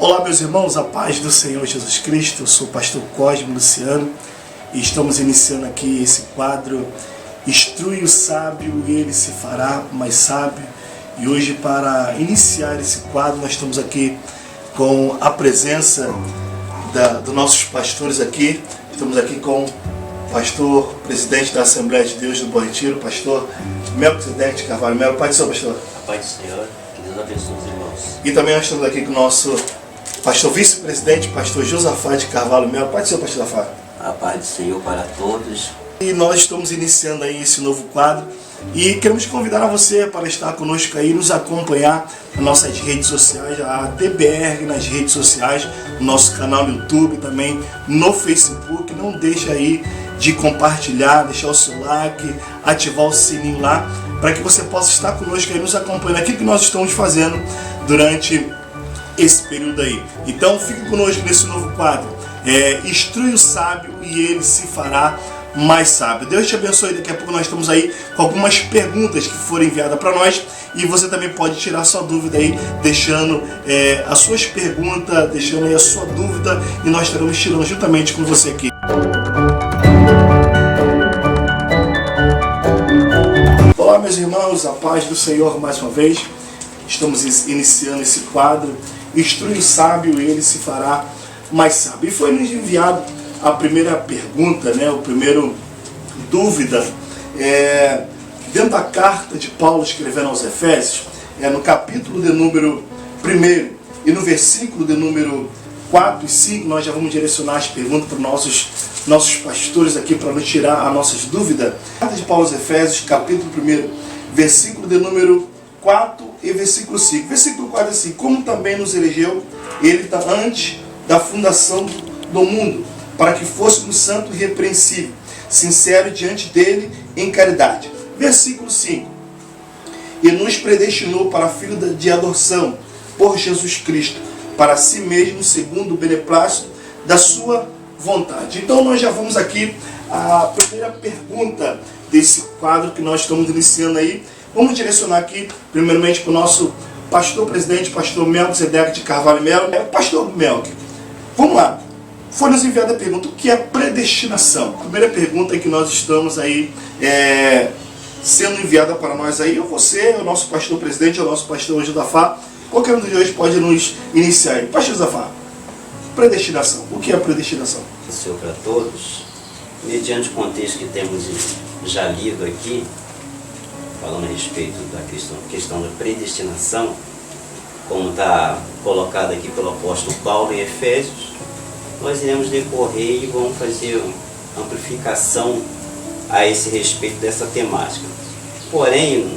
Olá, meus irmãos, a paz do Senhor Jesus Cristo. Eu sou o pastor Cosme Luciano e estamos iniciando aqui esse quadro Instrui o sábio e ele se fará mais sábio. E hoje, para iniciar esse quadro, nós estamos aqui com a presença dos nossos pastores aqui. Estamos aqui com o pastor, presidente da Assembleia de Deus do Bom Retiro, pastor Melquisedeque de Carvalho Melo. Pai do Senhor, pastor. A paz do Senhor, que Deus abençoe os irmãos. E também nós estamos aqui com o nosso pastor vice-presidente, pastor Josafá de Carvalho Melo. Pai do Senhor, pastor Josafá. A paz do Senhor para todos. E nós estamos iniciando aí esse novo quadro e queremos convidar a você para estar conosco aí, nos acompanhar nas nossas redes sociais, a TBR nas redes sociais, no nosso canal no YouTube, também no Facebook. Não deixa aí de compartilhar, deixar o seu like, ativar o sininho lá, para que você possa estar conosco aí, nos acompanhando aquilo que nós estamos fazendo durante esse período aí. Então fique conosco nesse novo quadro, Instrui o sábio e ele se fará mais sábio. Deus te abençoe. Daqui a pouco nós estamos aí com algumas perguntas que foram enviadas para nós e você também pode tirar sua dúvida aí, deixando as suas perguntas, deixando aí a sua dúvida, e nós estaremos tirando juntamente com você aqui. Olá, meus irmãos, a paz do Senhor mais uma vez. Estamos iniciando esse quadro Instrui o sábio e ele se fará mais sábio. E foi nos enviado a primeira pergunta, o primeiro dúvida, dentro da carta de Paulo escrevendo aos Efésios, no capítulo de número 1 e no versículo de número 4 e 5, nós já vamos direcionar as perguntas para nossos pastores aqui, para nos tirar as nossas dúvidas. Carta de Paulo aos Efésios, capítulo 1, versículo de número 4 e versículo 5. Versículo 4 é assim: como também nos elegeu ele antes da fundação do mundo, para que fôssemos santos e irrepreensíveis, sinceros diante dele em caridade. Versículo 5. E nos predestinou para filho de adoção, por Jesus Cristo, para si mesmo, segundo o beneplácito da sua vontade. Então nós já vamos aqui à primeira pergunta desse quadro que nós estamos iniciando aí. Vamos direcionar aqui, primeiramente, para o nosso pastor-presidente, pastor Melquisedeque de Carvalho Melo. Pastor Melqui, vamos lá. Foi nos enviada a pergunta: o que é predestinação? A primeira pergunta que nós estamos aí sendo enviada para nós aí, ou você, o nosso pastor-presidente, ou o nosso pastor Josafá, qualquer um de hoje pode nos iniciar aí. Pastor Josafá, predestinação. O que é predestinação? Senhor para todos, mediante o contexto que temos já lido aqui, falando a respeito da questão da predestinação, como está colocado aqui pelo apóstolo Paulo em Efésios, nós iremos decorrer e vamos fazer uma amplificação a esse respeito dessa temática. Porém,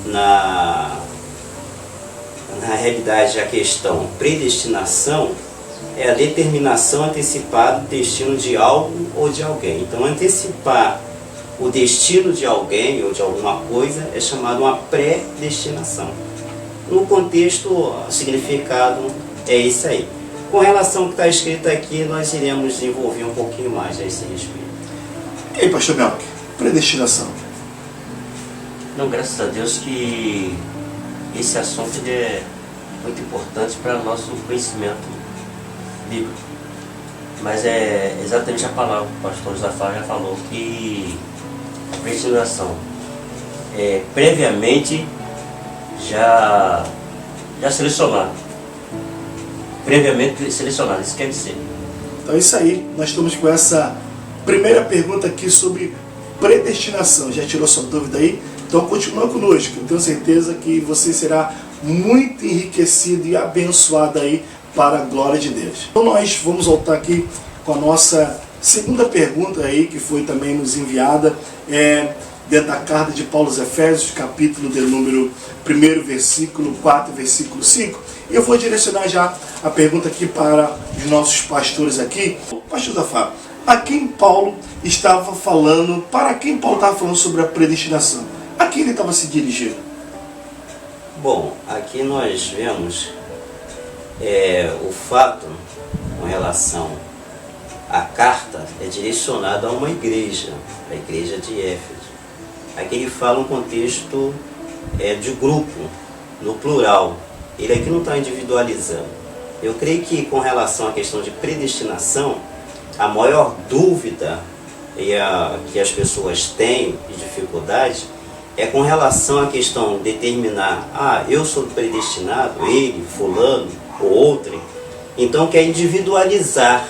na realidade, a questão predestinação é a determinação antecipada do destino de algo ou de alguém. Então, antecipar o destino de alguém ou de alguma coisa é chamado uma predestinação. No contexto, o significado é isso aí. Com relação ao que está escrito aqui, nós iremos desenvolver um pouquinho mais a esse respeito. E aí, pastor Melqui, predestinação? Não, graças a Deus que esse assunto ele é muito importante para o nosso conhecimento bíblico. Mas é exatamente a palavra que o pastor Josafá já falou, que a predestinação é previamente já selecionado. Previamente selecionado, isso quer dizer. Então é isso aí, nós estamos com essa primeira pergunta aqui sobre predestinação. Já tirou sua dúvida aí? Então continua conosco, eu tenho certeza que você será muito enriquecido e abençoado aí para a glória de Deus. Então nós vamos voltar aqui com a nossa segunda pergunta aí, que foi também nos enviada, dentro da carta de Paulo aos Efésios, capítulo de número 1, versículo 4 e versículo 5. E eu vou direcionar já a pergunta aqui para os nossos pastores aqui. Pastor Josafá, a quem Paulo estava falando, para quem Paulo estava falando sobre a predestinação? A quem ele estava se dirigindo? Bom, aqui nós vemos o fato com relação à carta é direcionado a uma igreja, a igreja de Éfeso. Aqui ele fala um contexto de grupo, no plural. Ele aqui não está individualizando. Eu creio que com relação à questão de predestinação, a maior dúvida que as pessoas têm de dificuldade é com relação à questão de determinar, eu sou predestinado, ele, fulano ou outro. Então quer individualizar,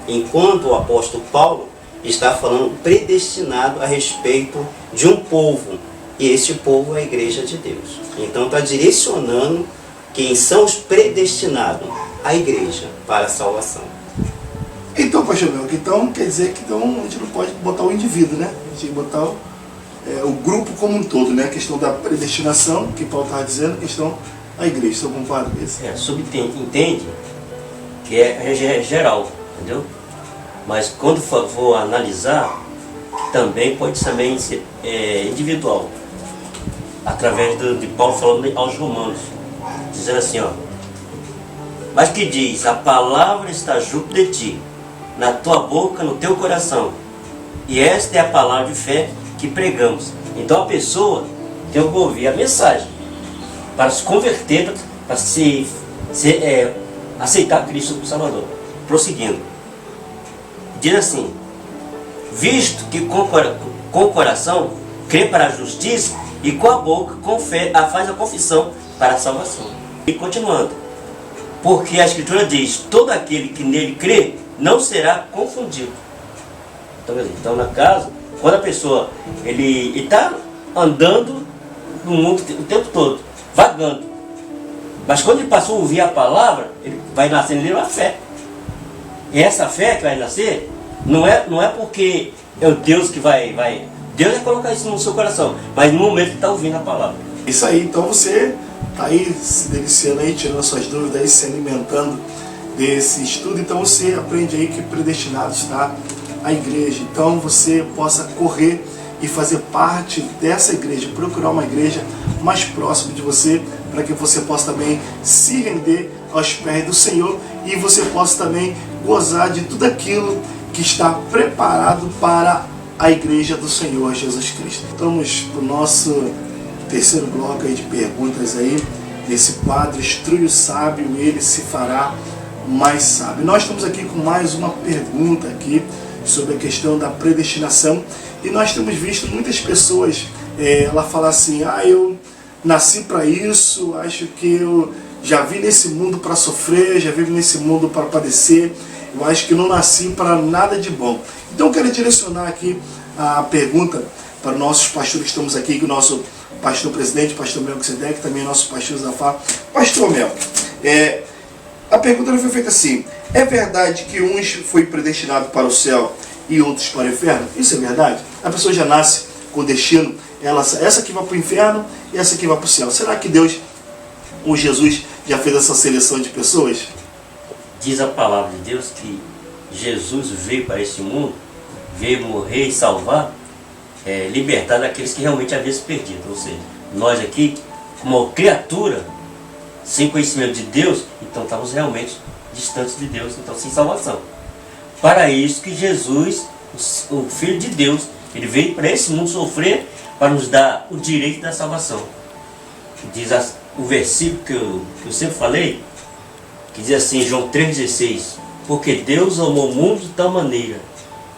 enquanto o apóstolo Paulo está falando predestinado a respeito de um povo, e esse povo é a igreja de Deus. Então está direcionando quem são os predestinados, a igreja, para a salvação. Então, pastor Melk, então quer dizer que então, a gente não pode botar o indivíduo, né? A gente tem que botar o grupo como um todo, né? A questão da predestinação, que Paulo estava dizendo, a questão da igreja. Você concorda com isso? Entende que é geral, entendeu? Mas quando for analisar, também pode também ser individual. Através de Paulo falando aos Romanos, dizendo assim, mas que diz, a palavra está junto de ti, na tua boca, no teu coração. E esta é a palavra de fé que pregamos. Então a pessoa tem que ouvir a mensagem para se converter, para aceitar Cristo como Salvador. Prosseguindo, diz assim, visto que com o coração crê para a justiça e com a boca faz a confissão para a salvação. E continuando, porque a Escritura diz, todo aquele que nele crê não será confundido. Então na casa, quando a pessoa ele está andando no mundo o tempo todo, vagando, mas quando ele passou a ouvir a palavra, ele vai nascer nele uma fé. E essa fé que vai nascer não é porque é o Deus que vai Deus vai colocar isso no seu coração, mas no momento que está ouvindo a palavra. Isso aí, então você está aí se deliciando aí, tirando as suas dúvidas aí, se alimentando desse estudo. Então você aprende aí que predestinado está a igreja. Então você possa correr e fazer parte dessa igreja, procurar uma igreja mais próxima de você, para que você possa também se render aos pés do Senhor e você possa também gozar de tudo aquilo que está preparado para a igreja do Senhor Jesus Cristo. Estamos no nosso terceiro bloco aí de perguntas aí, nesse quadro Instrui o Sábio, ele se fará mais sábio. Nós estamos aqui com mais uma pergunta aqui sobre a questão da predestinação, e nós temos visto muitas pessoas ela falar assim, eu nasci para isso, acho que eu já vim nesse mundo para sofrer, já vim nesse mundo para padecer, eu acho que não nasci para nada de bom. Então eu quero direcionar aqui a pergunta para os nossos pastores que estamos aqui, que o nosso pastor presidente, pastor Melquisedeque, também nosso pastor Zafar. Pastor Mel, a pergunta foi feita assim, é verdade que uns foi predestinado para o céu e outros para o inferno? Isso é verdade? A pessoa já nasce com destino, essa aqui vai para o inferno e essa aqui vai para o céu. Será que Deus, ou Jesus, já fez essa seleção de pessoas? Diz a palavra de Deus que Jesus veio para esse mundo, veio morrer e salvar, libertar daqueles que realmente haviam se perdido. Ou seja, nós aqui, como criatura, sem conhecimento de Deus, então estamos realmente distantes de Deus, então sem salvação. Para isso que Jesus, o Filho de Deus, ele veio para esse mundo sofrer para nos dar o direito da salvação. Diz o versículo que eu sempre falei, que diz assim, João 3,16, porque Deus amou o mundo de tal maneira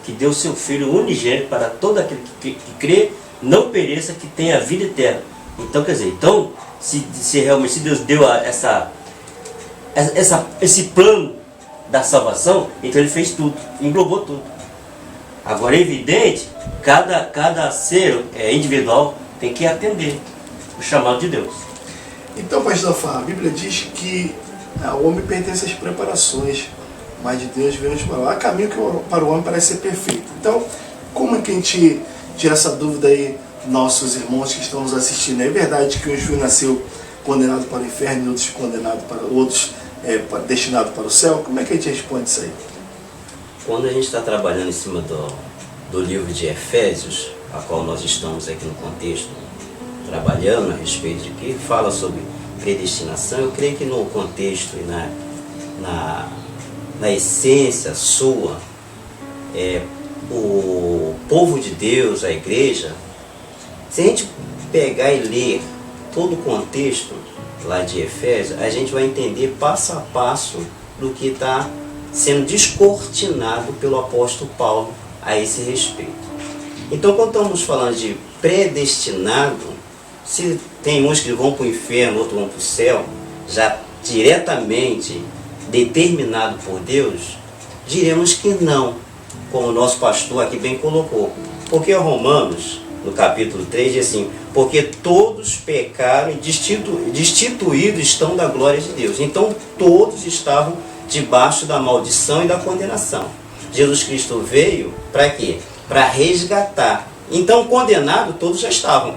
que deu seu Filho unigênito para todo aquele que crê, não pereça, que tenha a vida eterna. Então, quer dizer, se realmente Deus deu esse plano da salvação, então ele fez tudo, englobou tudo. Agora é evidente, cada ser individual tem que atender o chamado de Deus. Então, pastor Zafar, a Bíblia diz que o homem pertence às preparações, mas de Deus veio antes para lá. Há caminho que para o homem parece ser perfeito. Então, como é que a gente tira essa dúvida aí, nossos irmãos que estão nos assistindo? É verdade que um juiz nasceu condenado para o inferno e outros condenados para outros, destinado para o céu? Como é que a gente responde isso aí? Quando a gente está trabalhando em cima do livro de Efésios, a qual nós estamos aqui no contexto trabalhando a respeito de que fala sobre predestinação, eu creio que no contexto e na essência sua, o povo de Deus, a igreja, se a gente pegar e ler todo o contexto, lá de Efésios, a gente vai entender passo a passo do que está sendo descortinado pelo apóstolo Paulo a esse respeito. Então, quando estamos falando de predestinado, se tem uns que vão para o inferno, outros vão para o céu, já diretamente determinado por Deus, diremos que não, como o nosso pastor aqui bem colocou. Porque Romanos, no capítulo 3, diz assim: porque todos pecaram e destituídos estão da glória de Deus. Então todos estavam debaixo da maldição e da condenação. Jesus Cristo veio para quê? Para resgatar. Então condenados todos já estavam.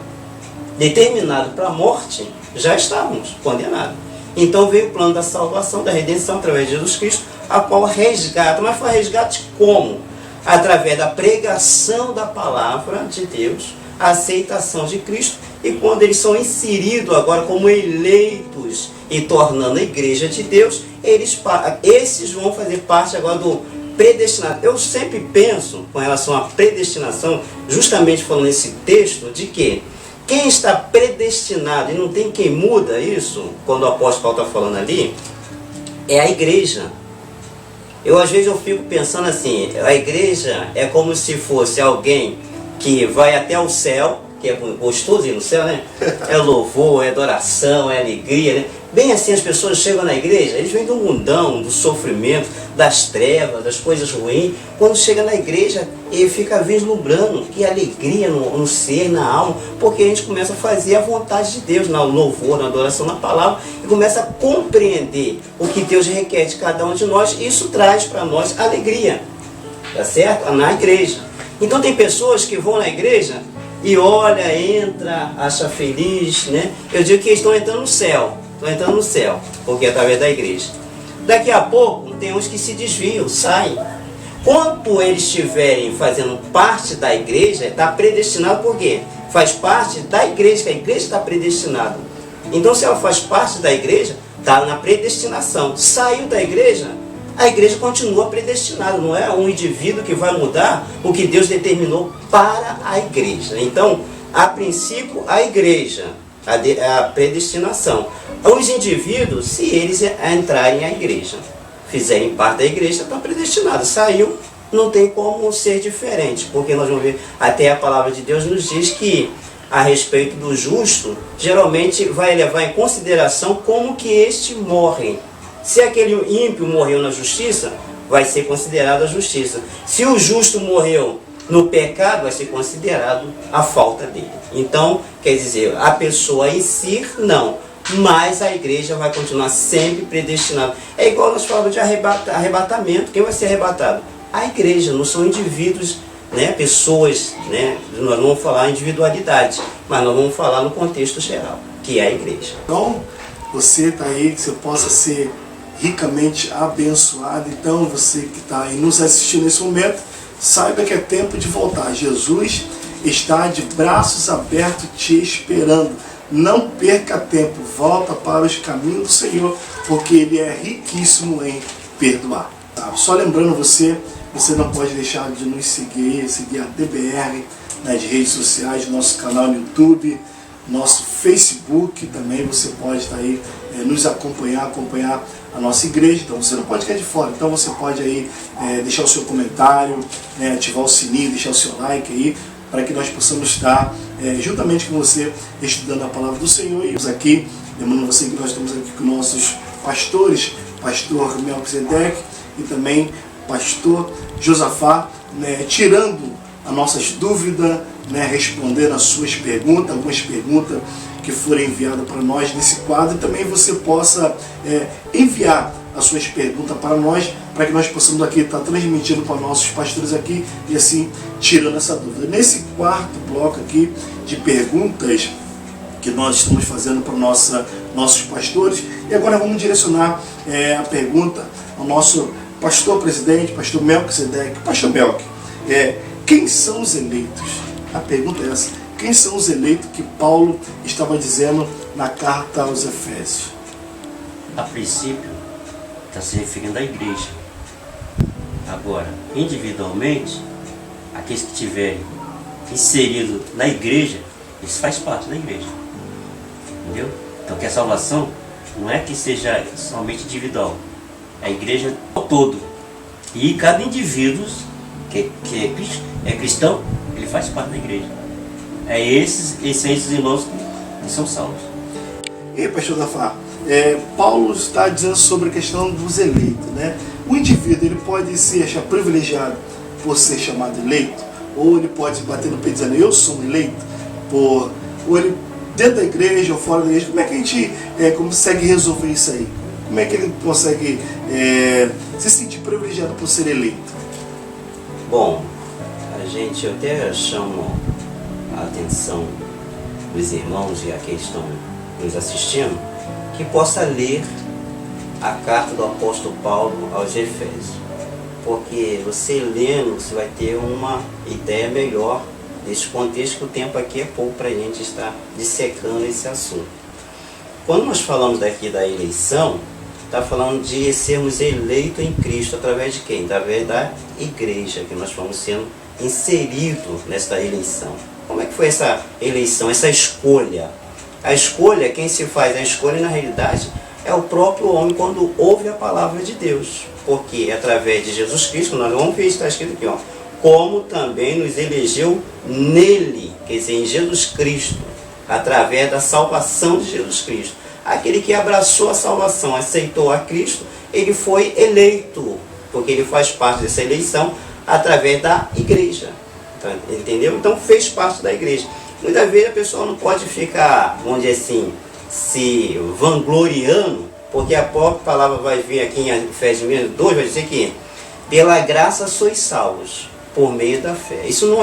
Determinado para a morte, já estávamos condenados. Então veio o plano da salvação, da redenção através de Jesus Cristo, a qual resgata. Mas foi resgate como? Através da pregação da palavra de Deus, a aceitação de Cristo, e quando eles são inseridos agora como eleitos e tornando a igreja de Deus, esses vão fazer parte agora do predestinado. Eu sempre penso com relação à predestinação, justamente falando nesse texto, de que quem está predestinado, e não tem quem muda isso, quando o apóstolo Paulo está falando ali, é a igreja. Às vezes eu fico pensando assim, a igreja é como se fosse alguém que vai até o céu, que é gostoso ir no céu, né? É louvor, é adoração, é alegria, né? Bem assim, as pessoas chegam na igreja, eles vêm do mundão, do sofrimento, das trevas, das coisas ruins. Quando chega na igreja, ele fica vislumbrando que alegria no ser, na alma, porque a gente começa a fazer a vontade de Deus, no louvor, na adoração, na palavra, e começa a compreender o que Deus requer de cada um de nós, e isso traz para nós alegria, tá certo? Na igreja. Então tem pessoas que vão na igreja e olha, entra, acha feliz, né? Eu digo que eles estão entrando no céu. Estão entrando no céu, porque é através da igreja. Daqui a pouco, tem uns que se desviam, saem. Quando eles estiverem fazendo parte da igreja, está predestinado por quê? Faz parte da igreja, que a igreja está predestinada. Então, se ela faz parte da igreja, está na predestinação. Saiu da igreja, a igreja continua predestinada. Não é um indivíduo que vai mudar o que Deus determinou para a igreja. Então, a princípio, a igreja, a predestinação. Os indivíduos, se eles entrarem na igreja, fizerem parte da igreja, estão predestinados. Saiu, não tem como ser diferente, porque nós vamos ver, até a palavra de Deus nos diz que a respeito do justo, geralmente vai levar em consideração como que este morre. Se aquele ímpio morreu na justiça, vai ser considerado a justiça. Se o justo morreu no pecado, vai ser considerado a falta dele. Então, quer dizer, a pessoa em si, não. Mas a igreja vai continuar sempre predestinada. É igual nós falamos de arrebatamento. Quem vai ser arrebatado? A igreja, não são indivíduos, né, pessoas, né? Nós não vamos falar individualidade, mas nós vamos falar no contexto geral, que é a igreja. Então, você está aí, que você possa ser ricamente abençoado. Então, você que está aí nos assistindo nesse momento, saiba que é tempo de voltar. Jesus está de braços abertos te esperando. Não perca tempo, volta para os caminhos do Senhor, porque Ele é riquíssimo em perdoar. Só lembrando você não pode deixar de nos seguir a DBR nas redes sociais, nosso canal no YouTube, nosso Facebook também. Você pode estar aí nos acompanhar a nossa igreja. Então você não pode ficar de fora. Então você pode aí deixar o seu comentário, né, ativar o sininho, deixar o seu like aí, para que nós possamos estar juntamente com você estudando a palavra do Senhor. E aqui, lembrando você que nós estamos aqui com nossos pastores, pastor Melquisedeque e também pastor Josafá, né, tirando as nossas dúvidas, né, respondendo as suas perguntas, algumas perguntas que forem enviadas para nós nesse quadro. E também você possa enviar as suas perguntas para nós, para que nós possamos aqui estar transmitindo para nossos pastores aqui e assim tirando essa dúvida. Nesse quarto bloco aqui de perguntas que nós estamos fazendo para nossos pastores, e agora vamos direcionar a pergunta ao nosso pastor presidente, pastor Melquisedeque. Pastor Melqui, quem são os eleitos? A pergunta é essa: quem são os eleitos que Paulo estava dizendo na carta aos Efésios? A princípio, está se referindo à igreja. Agora, individualmente, aqueles que tiverem inserido na igreja, isso faz parte da igreja. Entendeu? Então que a salvação não é que seja somente individual, é a igreja ao todo. E cada indivíduo que é cristão, ele faz parte da igreja. É esses irmãos que são salvos. E aí, pastor Zafar, Paulo está dizendo sobre a questão dos eleitos, né? O indivíduo, ele pode se achar privilegiado por ser chamado eleito, ou ele pode bater no peito dizendo, eu sou um eleito, ou ele dentro da igreja ou fora da igreja. Como é que a gente consegue resolver isso aí? Como é que ele consegue se sentir privilegiado por ser eleito? Bom, eu até chamo a atenção dos irmãos e aqueles que estão nos assistindo, que possa ler a carta do apóstolo Paulo aos Efésios. Porque você lendo, você vai ter uma ideia melhor desse contexto, que o tempo aqui é pouco para a gente estar dissecando esse assunto. Quando nós falamos daqui da eleição, está falando de sermos eleitos em Cristo, através de quem? Através da igreja, que nós fomos sendo inseridos nesta eleição. Como é que foi essa eleição, essa escolha? A escolha, quem se faz a escolha, na realidade, é o próprio homem quando ouve a palavra de Deus. Porque é através de Jesus Cristo, nós vamos ver, está escrito aqui, ó, como também nos elegeu nele, quer dizer, em Jesus Cristo, através da salvação de Jesus Cristo. Aquele que abraçou a salvação, aceitou a Cristo, ele foi eleito, porque ele faz parte dessa eleição através da igreja. Tá, entendeu? Então fez parte da igreja. Muitas vezes a pessoa não pode ficar, vamos dizer assim, se vangloriando, porque a própria palavra vai vir aqui em Efésios 2, vai dizer que pela graça sois salvos, por meio da fé. Isso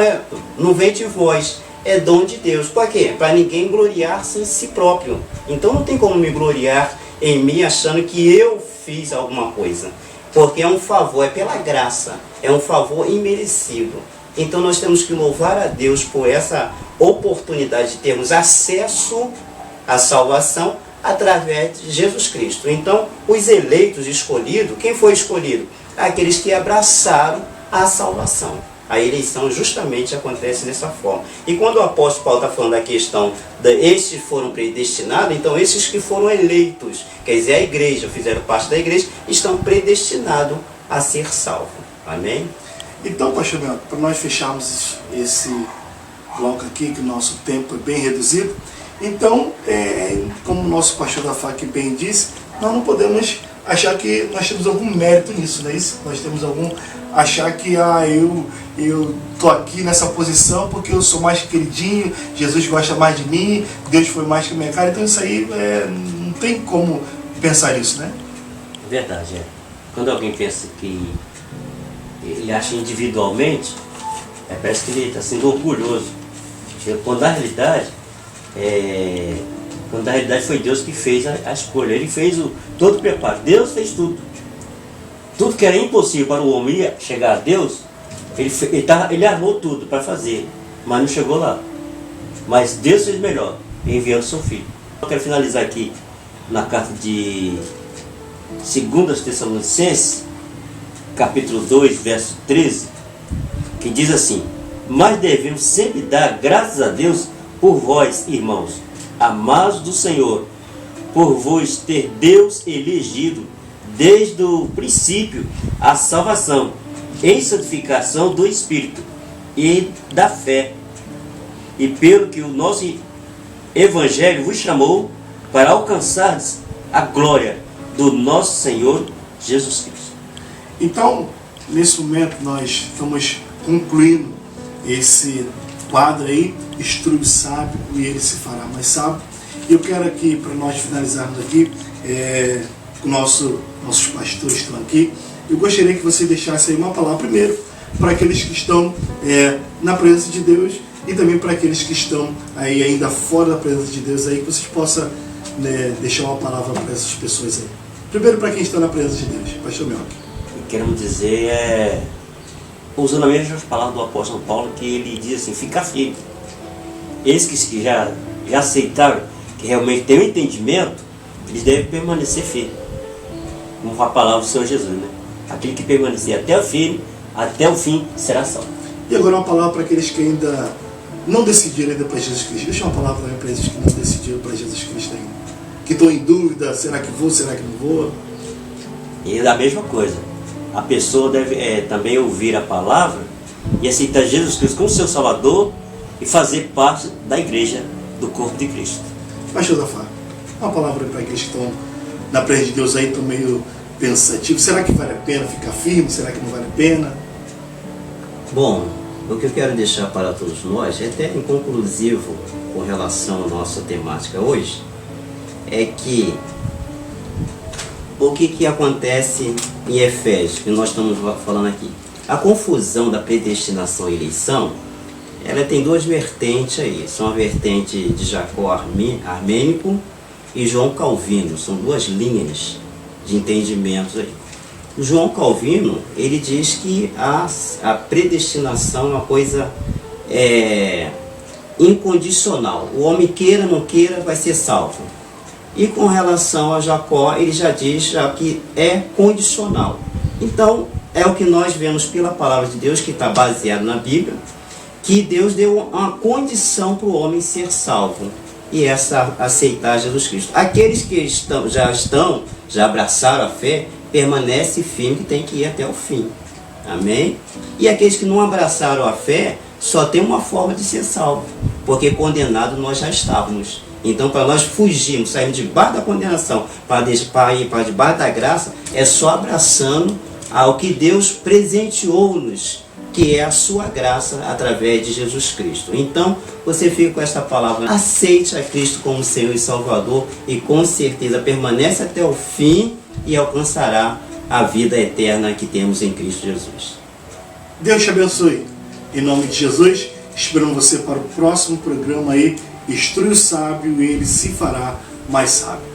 não vem de vós, é dom de Deus. Para quê? Para ninguém gloriar-se em si próprio. Então não tem como me gloriar em mim achando que eu fiz alguma coisa. Porque é um favor, é pela graça, é um favor imerecido. Então nós temos que louvar a Deus por essa oportunidade de termos acesso à salvação através de Jesus Cristo. Então, os eleitos escolhidos, quem foi escolhido? Aqueles que abraçaram a salvação. A eleição justamente acontece dessa forma. E quando o apóstolo Paulo está falando da questão de estes foram predestinados, então esses que foram eleitos, quer dizer, a igreja, fizeram parte da igreja, estão predestinados a ser salvos. Amém? Então, pastor Mel, para nós fecharmos esse bloco aqui, que o nosso tempo é bem reduzido, então, como o nosso pastor Zafar aqui bem disse, nós não podemos achar que nós temos algum mérito nisso, não é isso? Nós temos achar que eu estou aqui nessa posição porque eu sou mais queridinho, Jesus gosta mais de mim, Deus foi mais que a minha cara, então isso aí não tem como pensar isso, né? Verdade, é. Quando alguém pensa que ele acha individualmente, parece que ele está sendo orgulhoso. Quando na realidade foi Deus que fez a escolha. Ele fez todo o preparo. Deus fez tudo. Tudo que era impossível para o homem chegar a Deus, ele armou tudo para fazer, mas não chegou lá. Mas Deus fez melhor, enviando seu Filho. Eu quero finalizar aqui na carta de 2 Tessalonicenses, capítulo 2, verso 13, que diz assim: mas devemos sempre dar graças a Deus por vós, irmãos, amados do Senhor, por vos ter Deus elegido desde o princípio a salvação, em santificação do Espírito e da fé, e pelo que o nosso Evangelho vos chamou para alcançar a glória do nosso Senhor Jesus Cristo. Então, nesse momento nós estamos concluindo esse quadro aí, Instrui o Sábio e ele se fará mais sábio. Eu quero aqui, para nós finalizarmos aqui, nossos pastores estão aqui, eu gostaria que você deixasse aí uma palavra primeiro para aqueles que estão na presença de Deus e também para aqueles que estão aí ainda fora da presença de Deus, aí que vocês possam deixar uma palavra para essas pessoas aí. Primeiro para quem está na presença de Deus, pastor Melk. Queremos dizer, usando as mesmas palavras do apóstolo Paulo, que ele diz assim: fica firme. Eles que já aceitaram, que realmente têm um entendimento, eles devem permanecer firmes. Como a palavra do Senhor Jesus, né? Aquele que permanecer até o fim, será salvo. E agora uma palavra para aqueles que ainda não decidiram ainda para Jesus Cristo. Deixa uma palavra também para eles que não decidiram para Jesus Cristo ainda. que estão em dúvida, será que vou, será que não vou? E da mesma coisa, a pessoa deve também ouvir a palavra e aceitar Jesus Cristo como seu Salvador e fazer parte da igreja, do corpo de Cristo. Pastor Zafar, uma palavra para aqueles que estão na presença de Deus aí, estão meio pensativos. Será que vale a pena ficar firme? Será que não vale a pena? Bom, o que eu quero deixar para todos nós, é até inconclusivo com relação à nossa temática hoje, é que o que acontece em Efésios, que nós estamos falando aqui? A confusão da predestinação e eleição, ela tem duas vertentes aí. São a vertente de Jacó Armênico e João Calvino. São duas linhas de entendimentos aí. O João Calvino, ele diz que a predestinação é uma coisa incondicional. O homem queira ou não queira, vai ser salvo. E com relação a Jacó, ele já diz que é condicional. Então, é o que nós vemos pela palavra de Deus, que está baseado na Bíblia, que Deus deu uma condição para o homem ser salvo, e essa aceitar Jesus Cristo. Aqueles que já abraçaram a fé, permanece firme, que tem que ir até o fim. Amém? E aqueles que não abraçaram a fé, só tem uma forma de ser salvo, porque condenado nós já estávamos. Então, para nós fugirmos, sairmos debaixo da condenação, para ir para debaixo da graça, é só abraçando ao que Deus presenteou-nos, que é a sua graça através de Jesus Cristo. Então, você fica com essa palavra: aceite a Cristo como Senhor e Salvador, e com certeza permanece até o fim e alcançará a vida eterna que temos em Cristo Jesus. Deus te abençoe. Em nome de Jesus, esperamos você para o próximo programa aí. Instrui o sábio e ele se fará mais sábio.